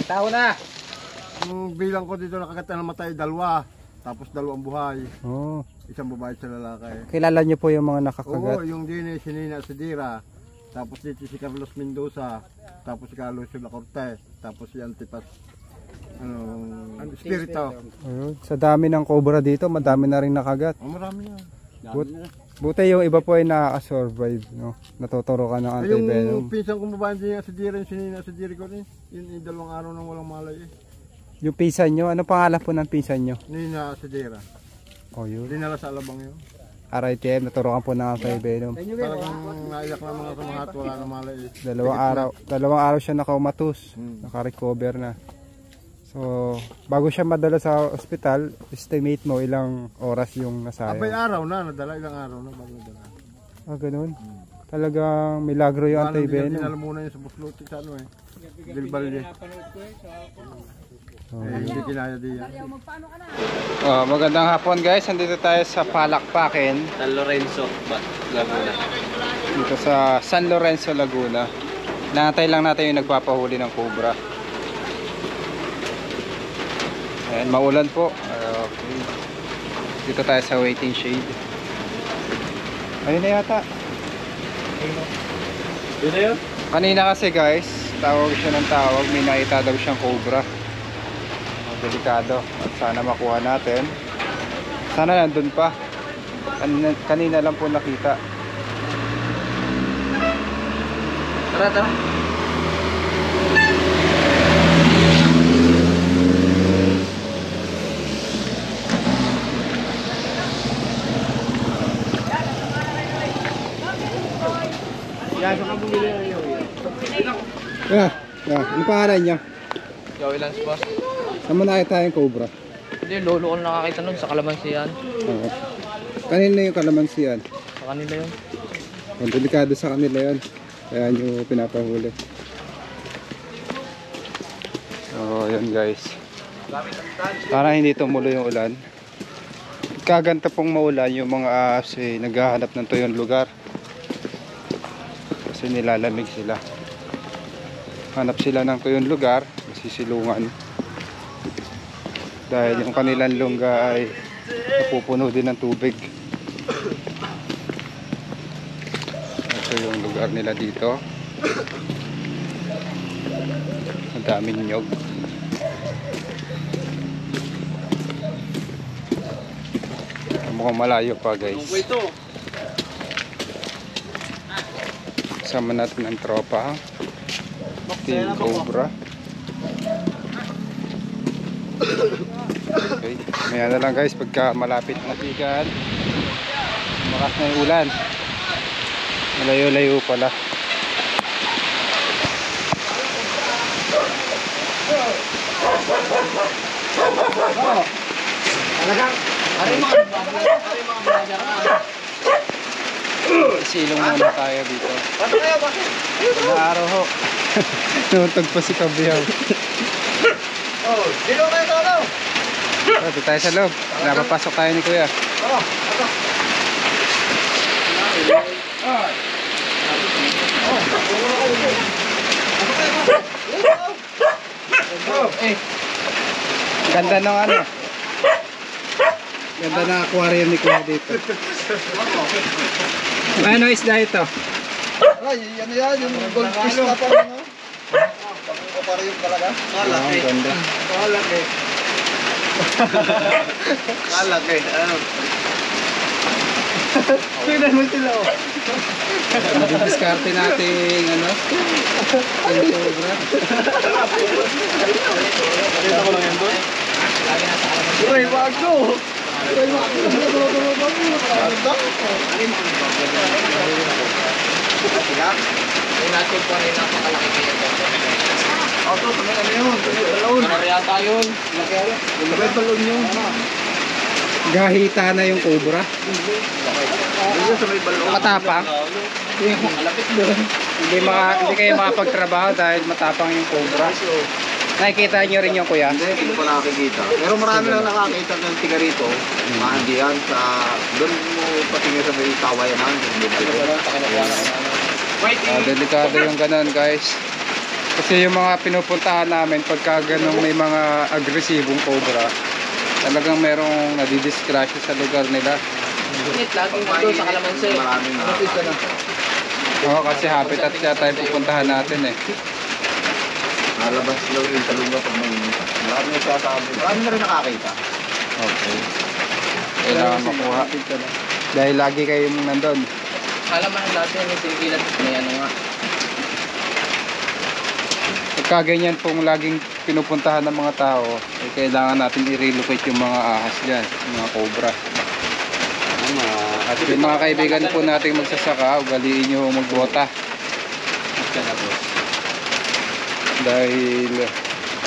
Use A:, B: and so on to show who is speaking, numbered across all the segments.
A: tao na.
B: Ang bilang ko dito nakagat na namatay, dalawa. Tapos dalawang buhay.
C: Oh.
B: Isang babae sa lalaki.
C: Kilala niyo po yung mga nakakagat?
B: Oo, yung din si Nina Sidira. Tapos dito si Carlos Mendoza. Tapos si Carlos Cortez. Tapos si Antipas Espirito.
C: Sa dami ng cobra dito, madami na rin nakagat.
B: Oh, marami na.
C: Buti yung iba po ay nakaka-survive, no? Natuturo ka ng anti-venom.
B: Yung pinsan kong babae din si Sidira, yung si Nina Sidira ko rin. Yung dalawang araw nang walang malay eh.
C: Yung pinsan nyo, ano pangalan po ng pinsan nyo?
B: Nina Sidira.
C: Oh, yun.
B: Dinala sa Alabang yun.
C: RITM, naturukan po ng anti-venom.
B: Talagang naiyak na mga kamahat, wala na malay eh.
C: Dalawang araw siya nakaumatus, naka-recover na. So, bago siya madala sa ospital, estimate mo ilang oras yung nasayang.
B: Abay araw na, nadala ilang araw na bago nadala.
C: Ah, ganun. Talagang milagro yung anti-venom.
B: Dinala muna yun sa Busluti sa ano eh. Dilbalye. Hindi kinaya diyan.
C: Magandang hapon guys, nandito tayo sa Palakpakin,
A: San Lorenzo, Laguna.
C: dito sa San Lorenzo, Laguna. Nakatay lang natin yung nagpapahuli ng cobra. Ayan, maulan po. Okay. Dito tayo sa waiting shade. Ayun na yata.
A: Yun na yun?
C: Kanina kasi guys, tawag siya ng tawag, may nakita daw siyang cobra. Delikado. At sana makuha natin. Sana nandun pa. Kanina lang po nakita.
A: Tara, tara. Yan, saka bumili ng iyo.
C: Ano pangalan niya?
A: Joey Lance, boss.
C: Saan mo nakita yung cobra?
A: Hindi, lolo ko nakakita nun sa kalamansi yan.
C: Oo. Kanina yung kalamansi yan.
A: Sa kanila yun.
C: Delikado sa kanila yun. Kaya nyo pinapahuli. So, yun guys. Para hindi tumulo yung ulan. Kaganta pong maulan yung mga ahas eh, naghahanap ng tuyong lugar. Kasi nilalamig sila. Hanap sila ng tuyong lugar, masisilungan. Dahil yung kanilang lungga ay napupuno din ng tubig. Ito yung lugar nila dito. Ang daming nyog. Mukhang malayo pa guys. Kasama natin ang tropa. Team Cobra. Okay. Maya na lang guys pagka malapit na tigan. Makas na yung ulan. Malayo-layo pala. Silong muna tayo dito. Naaraw ho. Nutog pa si Kabiyaw.
B: Dito kayo tolo!
C: Dito tayo sa loob. Napapasok tayo ni Kuya. Ganda ng ano. Ganda ng aquarium ni Kuya dito. Ano isda ito?
B: Ay, ano yan? Yung goldfish na pa rin, no? Aquarium talaga?
C: Malaki. Ganda.
B: Malaki. Malaki. Ano? Tignan mo sila, oh.
C: Didiskarte natin, ano? Yung sobra.
B: Nakita ko lang yan doon. Uy, wag ko. Uy, wag ko.
A: Yung natin po rin napakalaki kayo.
B: Auto, ano yun? Balon.
A: Nariyata yun.
B: May balon yun.
C: Gahita na yung cobra. Matapang.
A: Malapit doon.
C: Hindi kayo makapagtrabaho dahil matapang yung cobra. Nakikita nyo rin yung Kuya?
B: Hindi ko pa nakikita. Pero marami lang nakakita ng tiga rito. Maandiyan sa... Doon mo patingin sa may kawayanan.
A: Pakinukuha na ko na.
C: Delikado yung ganon guys. Kasi yung mga pinupuntahan namin pagka ganong may mga agresibong cobra, talagang merong nadidisgrasya sa lugar nila.
A: Init, laging ito sa kalamansi.
B: Maraming
A: Ano ka na?
C: Oo, kasi habitat kaya tayo pupuntahan natin eh.
B: Nalabas daw yung talunga pag may marami na sasabi. Marami na rin nakakita.
C: Okay. Kailangan makuha. Dahil lagi kayong nandun.
A: Alam mo lahat yan, may sinigilan. May ano nga.
C: Pagka ganyan pong laging pinupuntahan ng mga tao, eh, kailangan natin i-relocate yung mga ahas dyan, yung mga cobra. At yung mga kaibigan po nating magsasaka, ugaliin nyo magbota. Dahil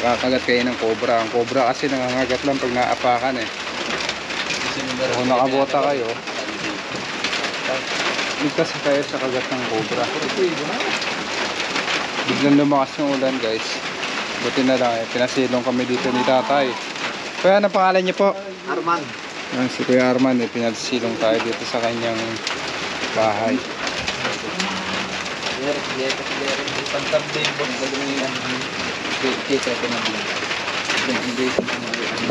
C: nakakagat kayo ng cobra. Ang cobra kasi nangangagat lang pag naapakan eh. Kung nakabota kayo, ligtas kayo sa kagat ng cobra. Biglang lumakas ng ulan guys. Buti na lang eh, pinasilong kami dito ni tatay. Kuya, ano pangalan niyo po?
B: Arman.
C: Si Kuya Arman eh, pinasilong tayo dito sa kanyang bahay.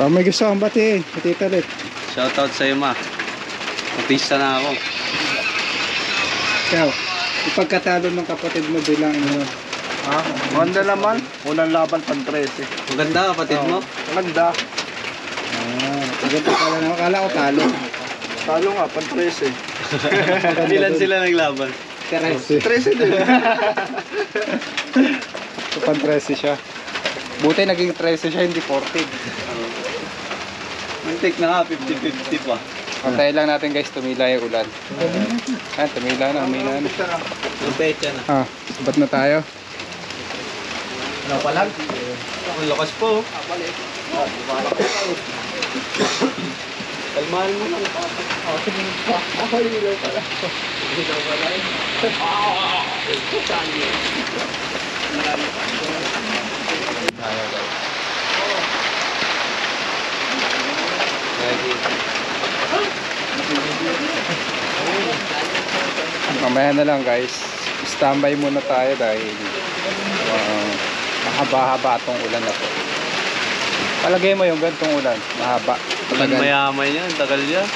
C: May gusto kang bati eh, Tita Let.
D: Shoutout sa'yo, ma. Mapista na ako.
C: Ikaw, ipagkatalo ng kapatid mo bilang ano?
B: Ha? Maganda naman. Unang laban pan 13.
D: Maganda, kapatid mo.
B: Maganda.
C: Maganda pala naman. Akala ko talo.
B: Talo nga, pan 13.
D: Ilan sila naglaban?
B: 13 din.
C: Pan 13 siya. Buti naging 13 siya, hindi 14.
D: Muntik na nga, 50-50 pa.
C: Antayin lang natin guys, tumila yung ulan. Tumila na, umila na.
D: Ang pecha na.
C: Sabat na tayo.
A: Ano pa lang?
D: Ang lakas po. Kalmahan mo lang.
C: Mamaya na lang guys. Standby muna tayo dahil mahaba-haba itong ulan na to. Palagay mo yung gantong ulan, mahaba.
D: Ulan mayaman yan, tagal yan.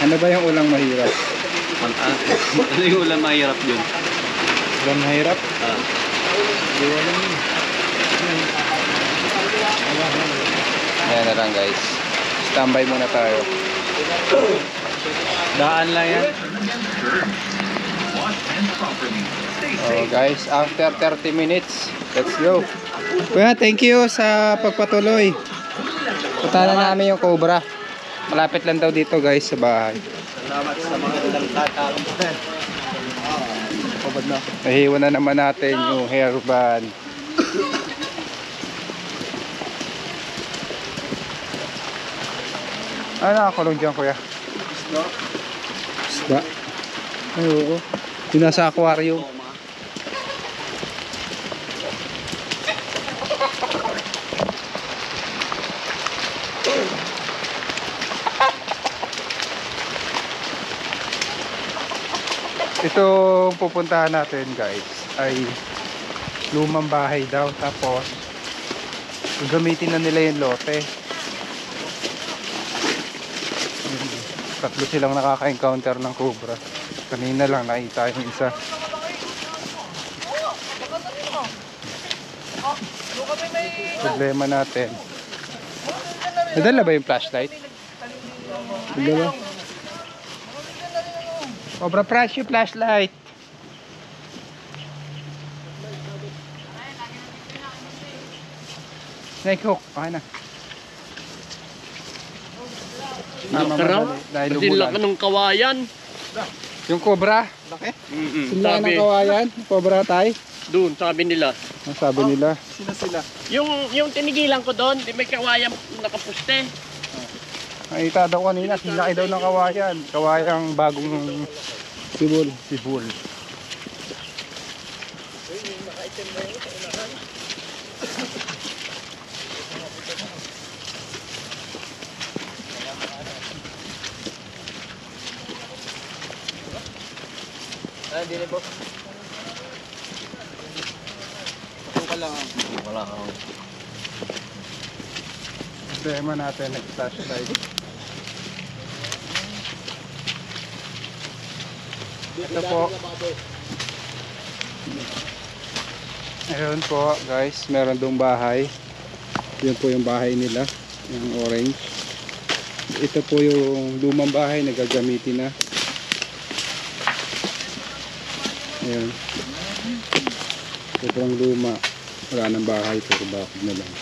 C: Ano ba yung ulang mahirap?
D: Ano yung ulan mahirap yun?
C: Ulan mahirap? Ayan na lang guys. Standby muna tayo.
D: Daan lang yan.
C: Oh guys, after 30 minutes, let's go. Kuya, thank you sa pagpatuloy. Punta na namin yung cobra. Malapit lang daw dito guys sa bahay.
B: Salamat sa mga ilang tatang.
C: Nahiwa na naman natin yung hairband. Ano nakakulong dyan kuya? Isda? Ay oo. Yung nasa aquarium. Ito pupuntahan natin guys ay lumang bahay daw, tapos gagamitin na nila yung lote. Tatlo silang nakaka-encounter ng cobra. Kanina lang nakita yung isa. Problema natin, nadala ba yung flashlight? Nadala. Cobra Fresh yung flashlight. Snake hook, okay na. Dahil umulan.
A: ng kawayan.
C: Yung cobra? Sila ng kawayan? Cobra tayo?
A: Doon, sabi nila.
C: Ang sabi nila.
A: Yung tinigilan ko doon, di may kawayan nakapuste.
C: Nakita daw kanina, silaki daw ng kawayan. Kawayang bagong sibol. Sibol.
A: Hindi na po. Wala akong.
C: Problema natin, nag-flashlight. Ito po. Ayun po guys, meron doong bahay. Yun po yung bahay nila, yung orange. Ito po yung lumang bahay na gagamitin na. Ayun. Ito po ang luma. Wala ng bahay, pero bakit na lang.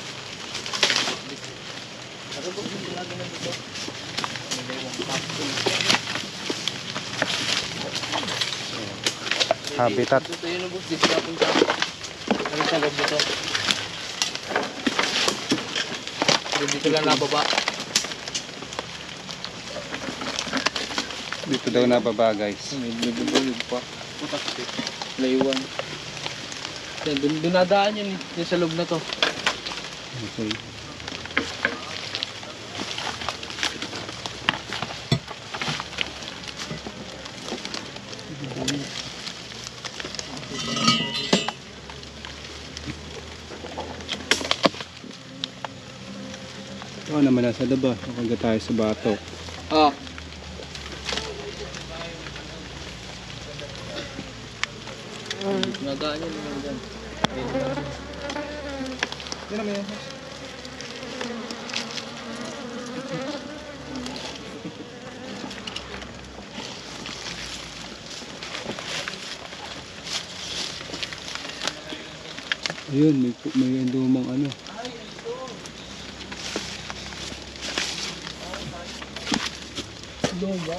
C: Habitat.
A: Ito yun ang bus. Dito natin sa... Ano sa loob dito? Dito lang nababa.
C: Dito daw nababa guys.
A: May bubulog pa. Putak. Layuan. Doon nadaan yun. Yung sa loob na to.
C: Okay. Ito naman nasa labas. Nakaga tayo sa batok.
A: Ah. Nadaan yun. Dyan.
C: Yan naman yan. Ayun, may lumang ano.
A: Luma.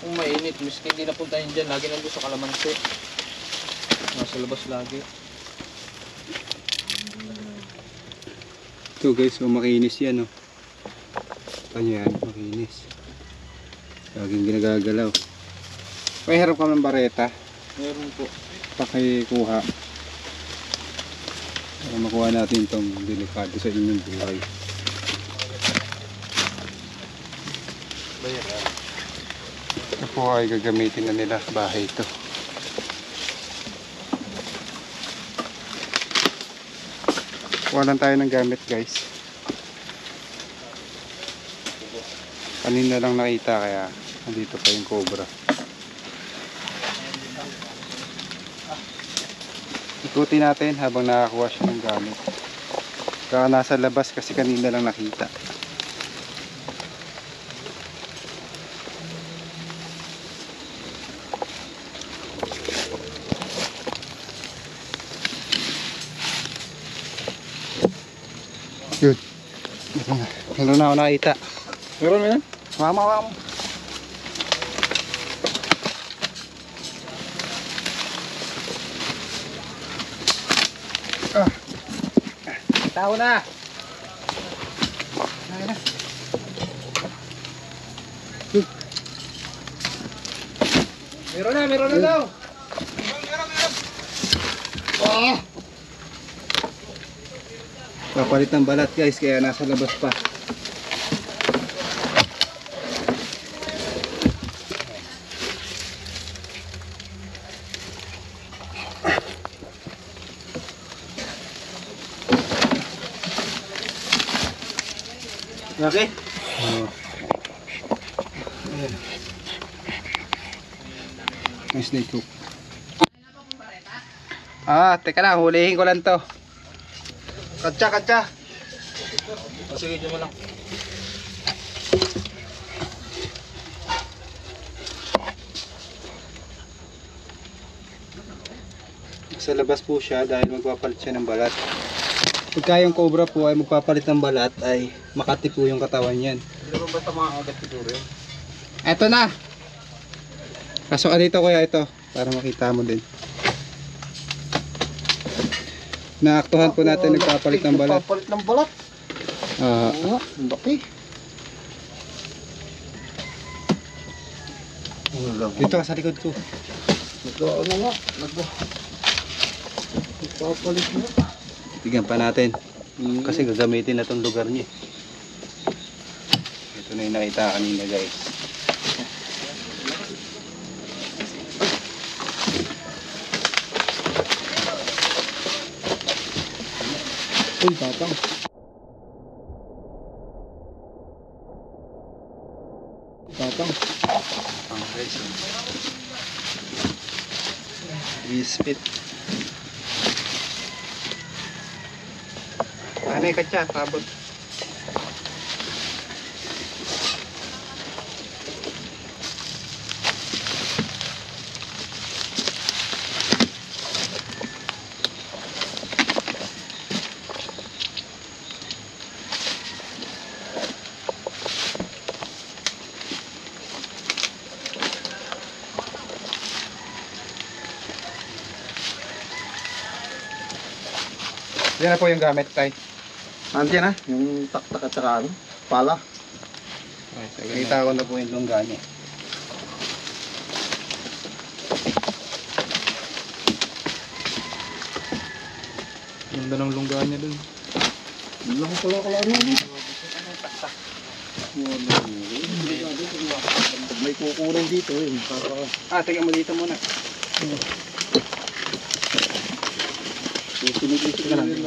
A: Kung mainit, miski hindi napuntahin dyan, lagi nandun sa kalamansi. Nasa labas lagi.
C: Ito guys, so makinis yan oh. Kanya yan, makinis. Laging ginagagalaw. May harap ka ng bareta.
A: Meron po.
C: Pakikuha. Para makuha natin itong delikado sa inyong buhay. Ito po ay gagamitin na nila bahay ito. Kuha lang tayo ng gamit guys. Kanina lang nakita kaya nandito pa yung cobra. Ikutin natin habang nakakuha siya ng gamit. Kaya nasa labas kasi kanina lang nakita. Yun. Meron na ako nakita.
A: Meron na yan?
C: Mama. Tao na. Meron na daw. Papalit ng balat guys, kaya nasa labas pa.
A: Okay.
C: Nice day cook. Teka lang, hulihin ko lang to. Katsa.
A: Sige, dyan mo lang.
C: Sa labas po siya dahil magpapalit siya ng balat. Pagka yung cobra po ay magpapalit ng balat ay makati po yung katawan yan.
A: Hindi naman basta mga agad siguro yun.
C: Eto na! Pasok ka dito kuya ito para makita mo din. Naaktuhan po natin nagpapalit ng balat.
B: Nagpapalit ng balat. Oo, ang laki.
C: Dito ka sa likod ko.
B: Nagpapalit mo.
C: Tignan pa natin. Kasi gagamitin na itong lugar niya. Ito na yung nakita kanina guys.
A: Uy, tatang. Tatang.
C: Ang guys. Bispit. Anay ka dyan, sabot. Yan na po yung gamit, tay.
B: Andiyan na, yung taktak at saka ano, pala.
C: Nakita ko na po yung lungga niya.
A: Ganda ng lungga niya dun.
B: Lang pala ko ano. May kukulang dito eh.
C: Tingnan mo dito muna.
B: Siniglisik ka lang natin.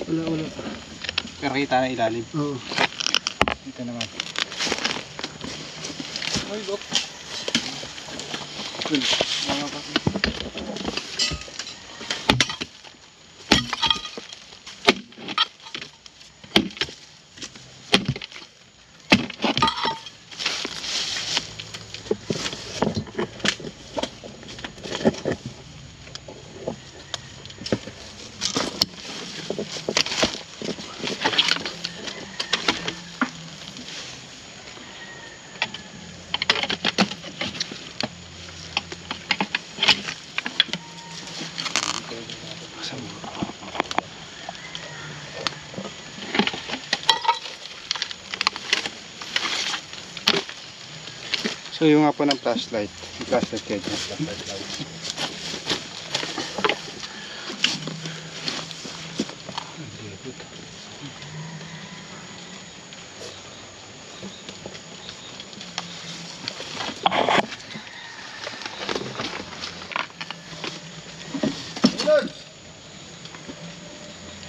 A: Wala.
C: Pero kita na ilalim.
A: Oo.
C: Ito naman.
A: Ay, look.
C: So yung nga po ng flashlight. Yung flashlight kayo dyan.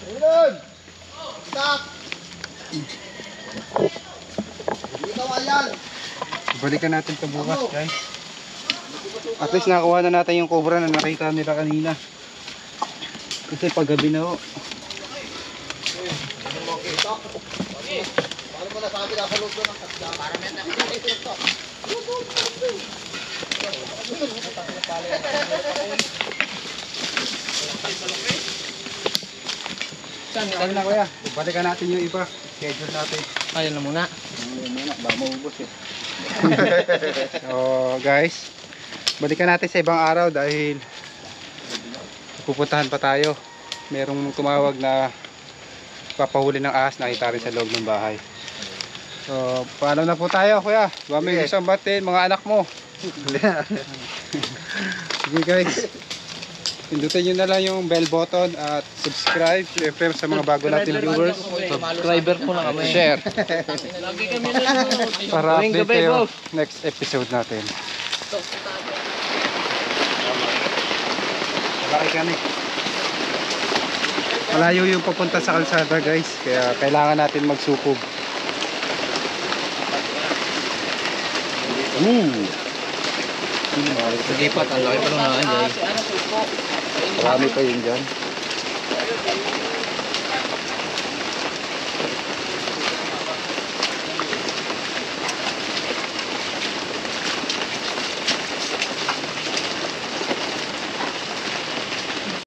B: Ayun! Stop! Dito ka yan!
C: Balikan natin ito bukas, guys. At least nakakuha na natin yung cobra na nakita nila kanina. Kasi paggabi na ho.
B: Paano mo nasabi na sa loob doon ang kasya? Para may nakikita.
C: Saan na kuya? Balikan natin yung iba. Schedule natin.
A: Ayun na muna.
C: Ayun muna, baka maubos eh. So guys, balikan natin sa ibang araw dahil pupuntahan pa tayo. Merong tumawag na papahuli ng ahas, nakita rin sa loob ng bahay. So paalam na po tayo kuya. Baka may gusto batin mga anak mo. Sige guys, pindutin nyo na lang yung bell button at subscribe. Siyempre sa mga bago natin viewers,
A: Subscriber po na kami.
C: share
A: Lagi kami nanonood.
C: para update kayo next episode natin. Malaki kami. Malayo yung papunta sa kalsada guys, kaya kailangan natin magsukob.
A: Sige pa, ang laki pa nung naan guys.
C: Marami pa yun dyan.